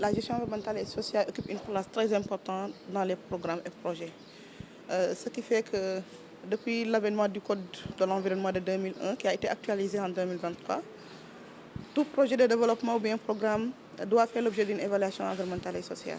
la gestion environnementale et sociale occupe une place très importante dans les programmes et projets. Ce qui fait que depuis l'avènement du Code de l'environnement de 2001, qui a été actualisé en 2023, tout projet de développement ou bien programme doit faire l'objet d'une évaluation environnementale et sociale.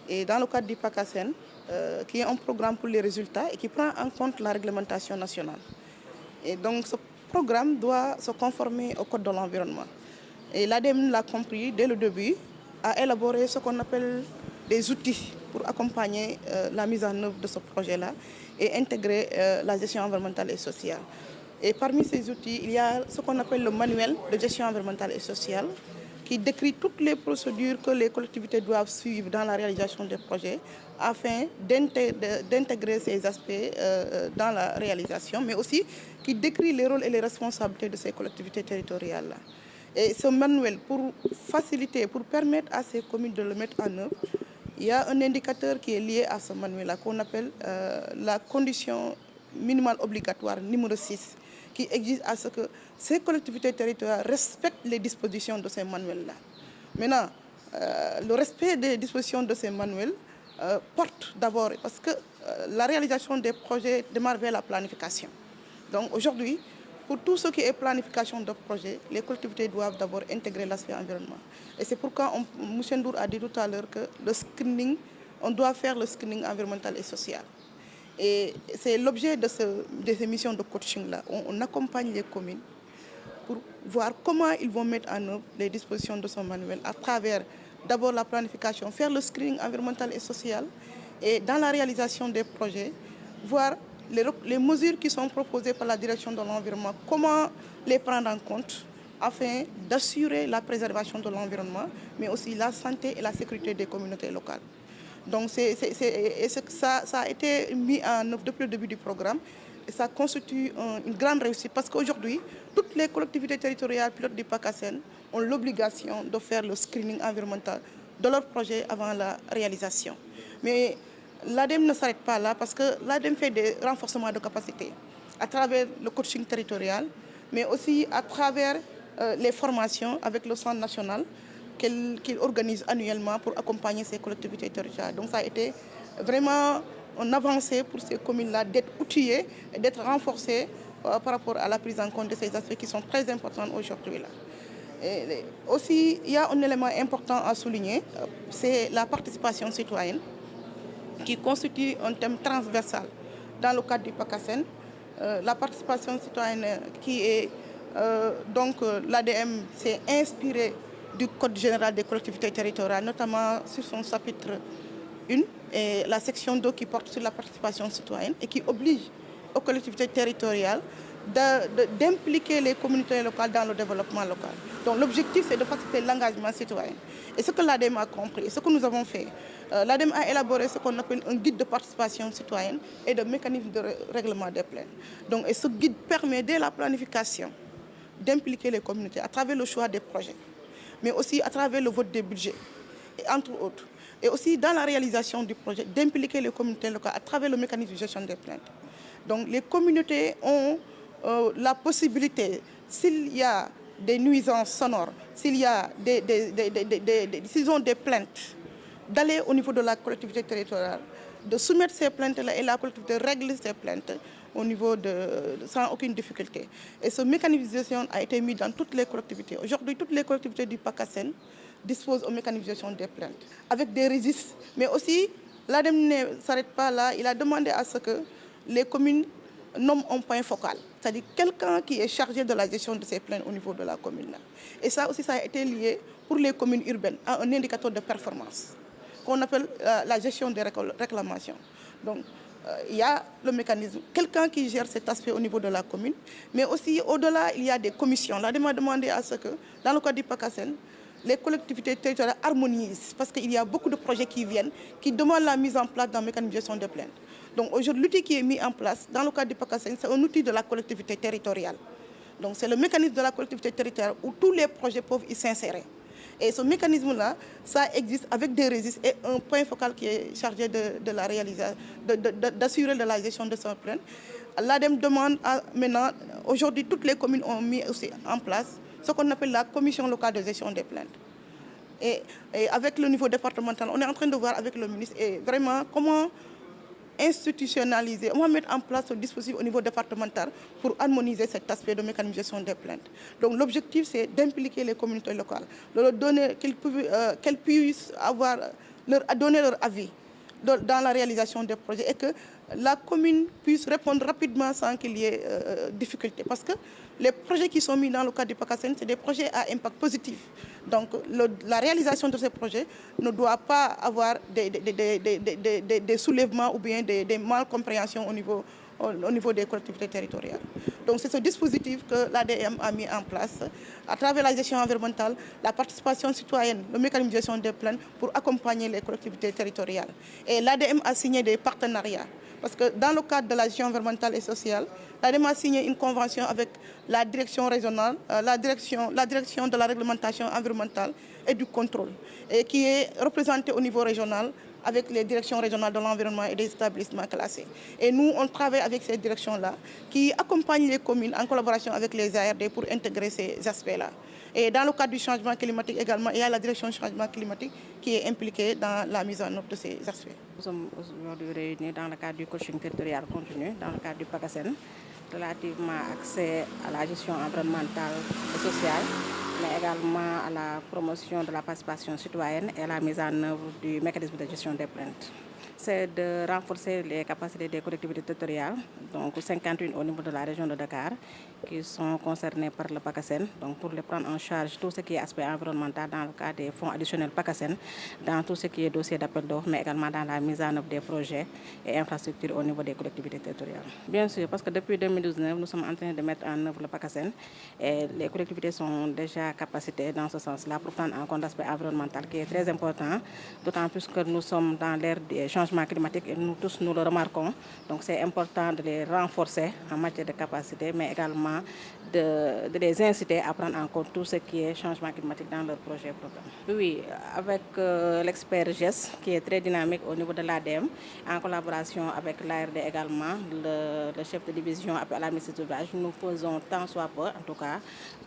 Et dans le cadre du PACASEN, qui est un programme pour les résultats et qui prend en compte la réglementation nationale. Et donc ce programme doit se conformer au Code de l'environnement. Et l'ADEME l'a compris dès le début, a élaboré ce qu'on appelle des outils pour accompagner la mise en œuvre de ce projet-là et intégrer la gestion environnementale et sociale. Et parmi ces outils, il y a ce qu'on appelle le manuel de gestion environnementale et sociale qui décrit toutes les procédures que les collectivités doivent suivre dans la réalisation des projets afin d'intégrer ces aspects dans la réalisation, mais aussi qui décrit les rôles et les responsabilités de ces collectivités territoriales-là. Et ce manuel, pour faciliter, pour permettre à ces communes de le mettre en œuvre, il y a un indicateur qui est lié à ce manuel-là qu'on appelle la condition minimale obligatoire numéro 6, qui exige à ce que ces collectivités territoriales respectent les dispositions de ces manuels-là. Maintenant, le respect des dispositions de ces manuels porte d'abord, parce que la réalisation des projets démarre vers la planification. Donc aujourd'hui, pour tout ce qui est planification de projet, les collectivités doivent d'abord intégrer l'aspect environnement. Et c'est pourquoi M. Ndour a dit tout à l'heure que le screening, on doit faire le screening environnemental et social. Et c'est l'objet de ces missions de coaching-là. On accompagne les communes pour voir comment ils vont mettre en œuvre les dispositions de son manuel à travers d'abord la planification, faire le screening environnemental et social et dans la réalisation des projets, voir les mesures qui sont proposées par la direction de l'environnement, comment les prendre en compte afin d'assurer la préservation de l'environnement, mais aussi la santé et la sécurité des communautés locales. Donc ça a été mis en œuvre depuis le début du programme et ça constitue une grande réussite parce qu'aujourd'hui, toutes les collectivités territoriales pilotes du PACASEN ont l'obligation de faire le screening environnemental de leur projet avant la réalisation. Mais l'ADEME ne s'arrête pas là parce que l'ADEME fait des renforcements de capacité à travers le coaching territorial, mais aussi à travers les formations avec le Centre national qu'il organise annuellement pour accompagner ces collectivités territoriales. Donc ça a été vraiment une avancée pour ces communes-là d'être outillées et d'être renforcées par rapport à la prise en compte de ces aspects qui sont très importants aujourd'hui. Aussi, il y a un élément important à souligner, c'est la participation citoyenne qui constitue un thème transversal dans le cadre du PACASEN. La participation citoyenne qui est donc l'ADM s'est inspiré du Code général des collectivités territoriales, notamment sur son chapitre 1 et la section 2 qui porte sur la participation citoyenne et qui oblige aux collectivités territoriales d'impliquer les communautés locales dans le développement local. Donc l'objectif, c'est de faciliter l'engagement citoyen. Et ce que l'ADEME a compris, ce que nous avons fait, l'ADEME a élaboré ce qu'on appelle un guide de participation citoyenne et de mécanisme de règlement des plaintes. Donc, et ce guide permet, dès la planification, d'impliquer les communautés à travers le choix des projets, mais aussi à travers le vote des budgets, et entre autres. Et aussi dans la réalisation du projet, d'impliquer les communautés locales à travers le mécanisme de gestion des plaintes. Donc les communautés ont la possibilité, s'il y a des nuisances sonores, s'il y a s'ils ont des plaintes, d'aller au niveau de la collectivité territoriale, de soumettre ces plaintes-là et la collectivité règle ces plaintes au niveau sans aucune difficulté. Et ce mécanisme de gestion a été mis dans toutes les collectivités. Aujourd'hui, toutes les collectivités du PACASEN disposent au mécanisme de gestion des plaintes, avec des registres. Mais aussi, l'ADEME ne s'arrête pas là, il a demandé à ce que les communes nomment un point focal, c'est-à-dire quelqu'un qui est chargé de la gestion de ces plaintes au niveau de la commune. Et ça aussi, ça a été lié pour les communes urbaines à un indicateur de performance qu'on appelle la gestion des réclamations. Donc, il y a le mécanisme, quelqu'un qui gère cet aspect au niveau de la commune, mais aussi au-delà, il y a des commissions. L'ADEME a demandé à ce que, dans le cadre du PACASEN, les collectivités territoriales harmonisent, parce qu'il y a beaucoup de projets qui viennent, qui demandent la mise en place d'un mécanisme de gestion des plaintes. Donc aujourd'hui, l'outil qui est mis en place dans le cadre du PACASEN, c'est un outil de la collectivité territoriale. Donc c'est le mécanisme de la collectivité territoriale où tous les projets peuvent y s'insérer. Et ce mécanisme-là, ça existe avec des registres et un point focal qui est chargé de la réalisation, d'assurer de la gestion de ces plaintes. L'ADEME demande maintenant, aujourd'hui, toutes les communes ont mis aussi en place ce qu'on appelle la commission locale de gestion des plaintes. Et avec le niveau départemental, on est en train de voir avec le ministre et vraiment comment institutionnaliser, on va mettre en place un dispositif au niveau départemental pour harmoniser cet aspect de mécanisation des plaintes. Donc l'objectif, c'est d'impliquer les communautés locales, de leur donner qu'elles puissent donner leur avis dans la réalisation des projets et que la commune puisse répondre rapidement sans qu'il y ait difficulté. Parce que les projets qui sont mis dans le cadre du PACASEN, c'est des projets à impact positif. Donc la réalisation de ces projets ne doit pas avoir des soulèvements ou bien des malcompréhensions au niveau des collectivités territoriales. Donc c'est ce dispositif que l'ADM a mis en place à travers la gestion environnementale, la participation citoyenne, le mécanisme de gestion des plaintes pour accompagner les collectivités territoriales. Et l'ADM a signé des partenariats. Parce que dans le cadre de la gestion environnementale et sociale, l'ADM a signé une convention avec la direction régionale, la direction de la réglementation environnementale et du contrôle, et qui est représentée au niveau régional avec les directions régionales de l'environnement et des établissements classés. Et nous, on travaille avec ces directions-là qui accompagnent les communes en collaboration avec les ARD pour intégrer ces aspects-là. Et dans le cadre du changement climatique également, il y a la direction du changement climatique qui est impliquée dans la mise en œuvre de ces aspects. Nous sommes aujourd'hui réunis dans le cadre du coaching territorial continu, dans le cadre du PACASEN, relativement accès à la gestion environnementale et sociale, mais également à la promotion de la participation citoyenne et à la mise en œuvre du mécanisme de gestion des plaintes. C'est de renforcer les capacités des collectivités territoriales, donc 51 au niveau de la région de Dakar, qui sont concernées par le PACASEN, donc pour les prendre en charge tout ce qui est aspect environnemental dans le cadre des fonds additionnels PACASEN, dans tout ce qui est dossier d'appel d'offres, mais également dans la mise en œuvre des projets et infrastructures au niveau des collectivités territoriales. Bien sûr, parce que depuis 2019, nous sommes en train de mettre en œuvre le PACASEN et les collectivités sont déjà capacitées dans ce sens-là pour prendre en compte l'aspect environnemental qui est très important, d'autant plus que nous sommes dans l'ère des changements climatique et nous tous nous le remarquons. Donc c'est important de les renforcer en matière de capacité, mais également de les inciter à prendre en compte tout ce qui est changement climatique dans leur projet programme. Oui, avec l'expert GES qui est très dynamique au niveau de l'ADM, en collaboration avec l'ARD également, le chef de division à la maîtrise d'ouvrage, nous faisons tant soit peu, en tout cas,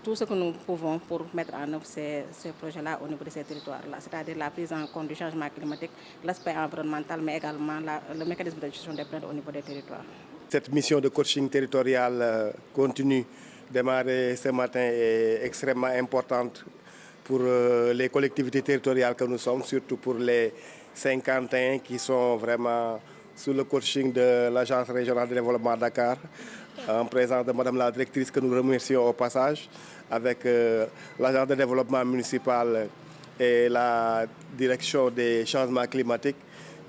tout ce que nous pouvons pour mettre en œuvre ces projets-là au niveau de ces territoires-là, c'est-à-dire la prise en compte du changement climatique, l'aspect environnemental, mais également le mécanisme de gestion des plaintes au niveau des territoires. Cette mission de coaching territorial continue démarrée ce matin est extrêmement importante pour les collectivités territoriales que nous sommes, surtout pour les 51 qui sont vraiment sous le coaching de l'Agence régionale de développement de Dakar, en présence de Madame la directrice que nous remercions au passage, avec l'Agence de développement municipal et la direction des changements climatiques.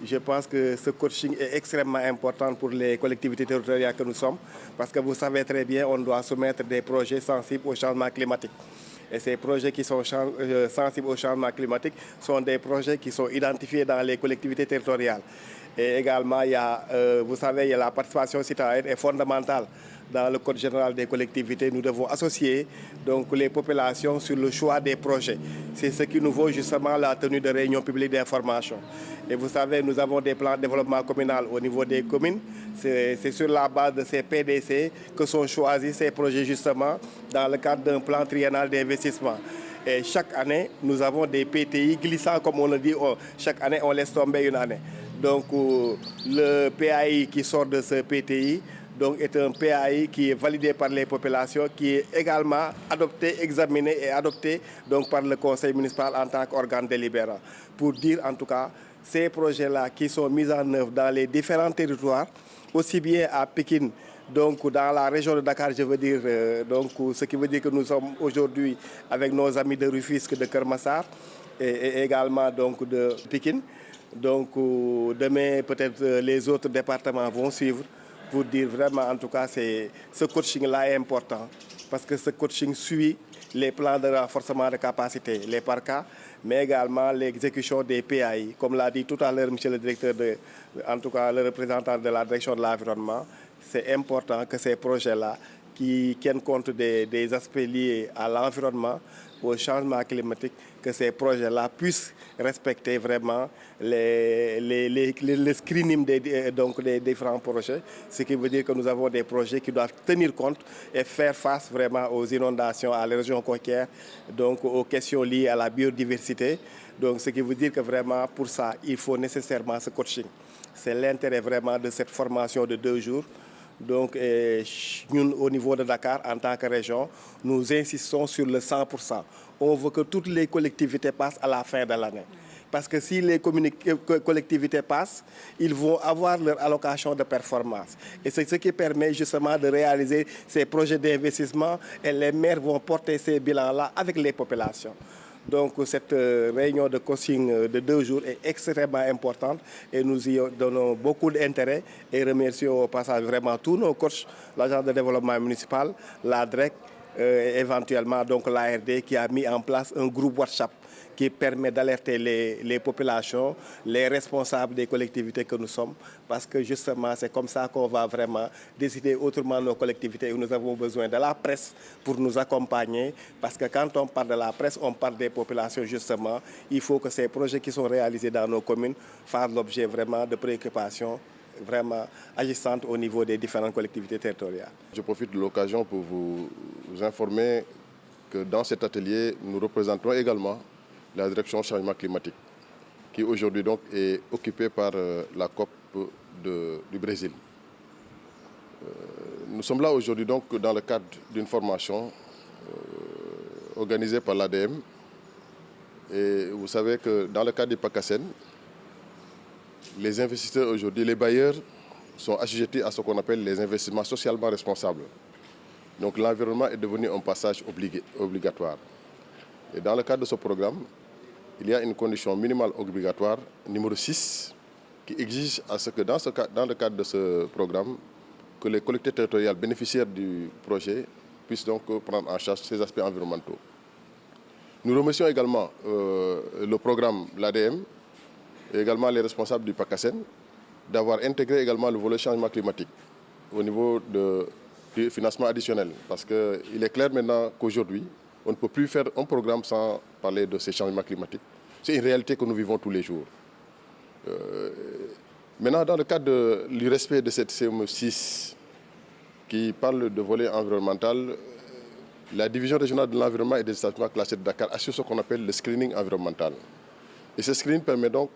Je pense que ce coaching est extrêmement important pour les collectivités territoriales que nous sommes, parce que vous savez très bien, on doit soumettre des projets sensibles au changement climatique. Et ces projets qui sont sensibles au changement climatique sont des projets qui sont identifiés dans les collectivités territoriales. Et également, vous savez, la participation citoyenne est fondamentale. Dans le Code général des collectivités, nous devons associer donc, les populations sur le choix des projets. C'est ce qui nous vaut justement la tenue de réunions publiques d'information. Et vous savez, nous avons des plans de développement communal au niveau des communes. C'est sur la base de ces PDC que sont choisis ces projets justement dans le cadre d'un plan triennal d'investissement. Et chaque année, nous avons des PTI glissants, comme on le dit. Chaque année, on laisse tomber une année. Donc, le PAI qui sort de ce PTI donc, est un PAI qui est validé par les populations, qui est également adopté, examiné et adopté donc, par le conseil municipal en tant qu'organe délibérant. Pour dire en tout cas, ces projets-là qui sont mis en œuvre dans les différents territoires, aussi bien à Pékin, donc dans la région de Dakar, je veux dire, donc, ce qui veut dire que nous sommes aujourd'hui avec nos amis de Rufisque, de Kermassar et également donc, de Pékin. Donc demain, peut-être les autres départements vont suivre pour dire vraiment, en tout cas, ce coaching-là est important parce que ce coaching suit les plans de renforcement de capacité, les PARCA, mais également l'exécution des PAI. Comme l'a dit tout à l'heure, monsieur le directeur, en tout cas le représentant de la direction de l'environnement, c'est important que ces projets-là qui tiennent compte des aspects liés à l'environnement, au changement climatique, que ces projets-là puissent respecter vraiment le screening des différents projets. Ce qui veut dire que nous avons des projets qui doivent tenir compte et faire face vraiment aux inondations, à l'érosion côtière, donc aux questions liées à la biodiversité. Donc ce qui veut dire que vraiment pour ça, il faut nécessairement ce coaching. C'est l'intérêt vraiment de cette formation de 2 jours. Donc, nous, au niveau de Dakar, en tant que région, nous insistons sur le 100%. On veut que toutes les collectivités passent à la fin de l'année. Parce que si les collectivités passent, ils vont avoir leur allocation de performance. Et c'est ce qui permet justement de réaliser ces projets d'investissement et les maires vont porter ces bilans-là avec les populations. Donc cette réunion de coaching de 2 jours est extrêmement importante et nous y donnons beaucoup d'intérêt et remercions au passage vraiment tous nos coachs, l'agence de développement municipal, la DREC, éventuellement donc l'ARD qui a mis en place un groupe WhatsApp qui permet d'alerter les populations, les responsables des collectivités que nous sommes, parce que justement c'est comme ça qu'on va vraiment décider autrement nos collectivités où nous avons besoin de la presse pour nous accompagner, parce que quand on parle de la presse, on parle des populations justement. Il faut que ces projets qui sont réalisés dans nos communes fassent l'objet vraiment de préoccupations vraiment agissantes au niveau des différentes collectivités territoriales. Je profite de l'occasion pour vous informer que dans cet atelier, nous représentons également la direction changement climatique, qui aujourd'hui donc est occupée par la COP du Brésil. Nous sommes là aujourd'hui donc dans le cadre d'une formation organisée par l'ADM. Et vous savez que dans le cadre du PACASEN, les investisseurs aujourd'hui, les bailleurs, sont assujettis à ce qu'on appelle les investissements socialement responsables. Donc l'environnement est devenu un passage obligatoire. Et dans le cadre de ce programme, il y a une condition minimale obligatoire, numéro 6, qui exige à ce que dans le cadre de ce programme, que les collectivités territoriales bénéficiaires du projet puissent donc prendre en charge ces aspects environnementaux. Nous remercions également le programme, l'ADM, et également les responsables du PACASEN, d'avoir intégré également le volet changement climatique au niveau du financement additionnel. Parce qu'il est clair maintenant qu'aujourd'hui, on ne peut plus faire un programme sans parler de ces changements climatiques. C'est une réalité que nous vivons tous les jours. Maintenant, dans le cadre du respect de cette CME6 qui parle de volet environnemental, la division régionale de l'environnement et des établissements classés de Dakar assure ce qu'on appelle le screening environnemental. Et ce screening permet donc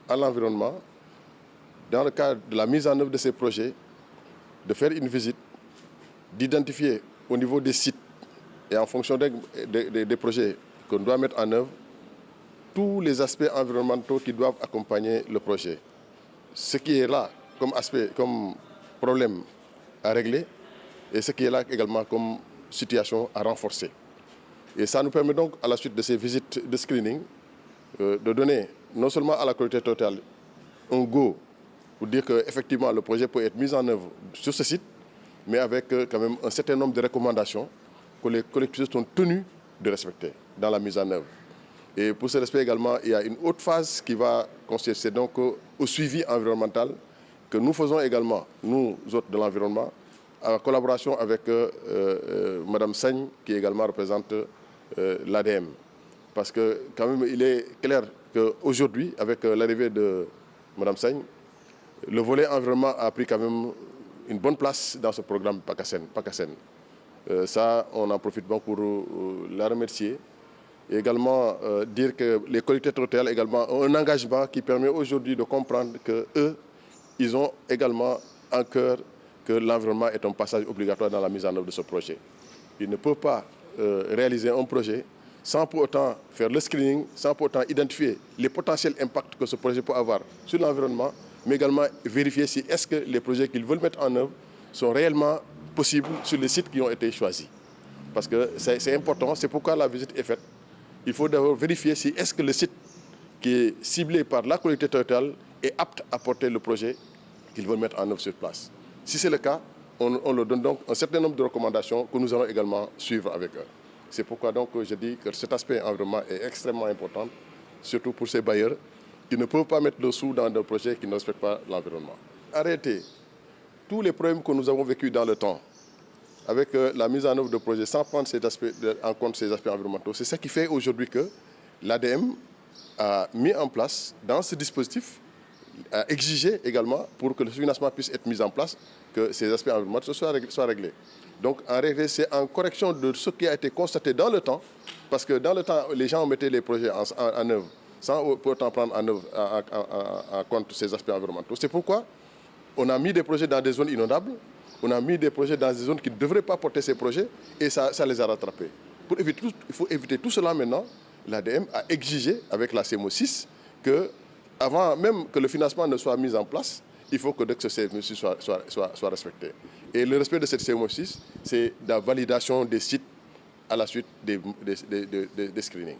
à l'environnement, dans le cadre de la mise en œuvre de ces projets, de faire une visite, d'identifier au niveau des sites et en fonction des projets qu'on doit mettre en œuvre, tous les aspects environnementaux qui doivent accompagner le projet. Ce qui est là comme aspect, comme problème à régler et ce qui est là également comme situation à renforcer. Et ça nous permet donc, à la suite de ces visites de screening, de donner non seulement à la collectivité territoriale un go pour dire qu'effectivement le projet peut être mis en œuvre sur ce site, mais avec quand même un certain nombre de recommandations que les collectivités sont tenues de respecter dans la mise en œuvre. Et pour ce respect également, il y a une autre phase qui va consister donc au suivi environnemental que nous faisons également, nous autres de l'environnement, en collaboration avec Mme Sagne, qui également représente l'ADM. Parce que quand même, il est clair qu'aujourd'hui, avec l'arrivée de Mme Sagne, le volet environnement a pris quand même une bonne place dans ce programme PACASEN. Ça, on en profite bon pour la remercier. Et également dire que les collectivités territoriales également ont un engagement qui permet aujourd'hui de comprendre qu'eux, ils ont également en cœur que l'environnement est un passage obligatoire dans la mise en œuvre de ce projet. Ils ne peuvent pas réaliser un projet sans pour autant faire le screening, sans pour autant identifier les potentiels impacts que ce projet peut avoir sur l'environnement, mais également vérifier si est-ce que les projets qu'ils veulent mettre en œuvre sont réellement possibles sur les sites qui ont été choisis. Parce que c'est important, c'est pourquoi la visite est faite. Il faut d'abord vérifier si est-ce que le site qui est ciblé par la collectivité territoriale est apte à porter le projet qu'ils veulent mettre en œuvre sur place. Si c'est le cas, on leur donne donc un certain nombre de recommandations que nous allons également suivre avec eux. C'est pourquoi donc je dis que cet aspect environnement est extrêmement important, surtout pour ces bailleurs qui ne peuvent pas mettre le sou dans des projets qui ne respectent pas l'environnement. Arrêter tous les problèmes que nous avons vécus dans le temps, avec la mise en œuvre de projets sans prendre en compte ces aspects environnementaux. C'est ce qui fait aujourd'hui que l'ADM a mis en place dans ce dispositif, a exigé également pour que le financement puisse être mis en place, que ces aspects environnementaux soient réglés. Donc en réalité, c'est en correction de ce qui a été constaté dans le temps, parce que dans le temps, les gens mettaient les projets en œuvre sans pour autant prendre en compte ces aspects environnementaux. C'est pourquoi on a mis des projets dans des zones inondables, on a mis des projets dans des zones qui ne devraient pas porter ces projets, et ça les a rattrapés. Il faut éviter tout cela maintenant. L'ADM a exigé avec la CMO6 que, avant même que le financement ne soit mis en place, il faut que ce CMO6 soit respecté. Et le respect de cette CMO6, c'est la validation des sites à la suite des screenings.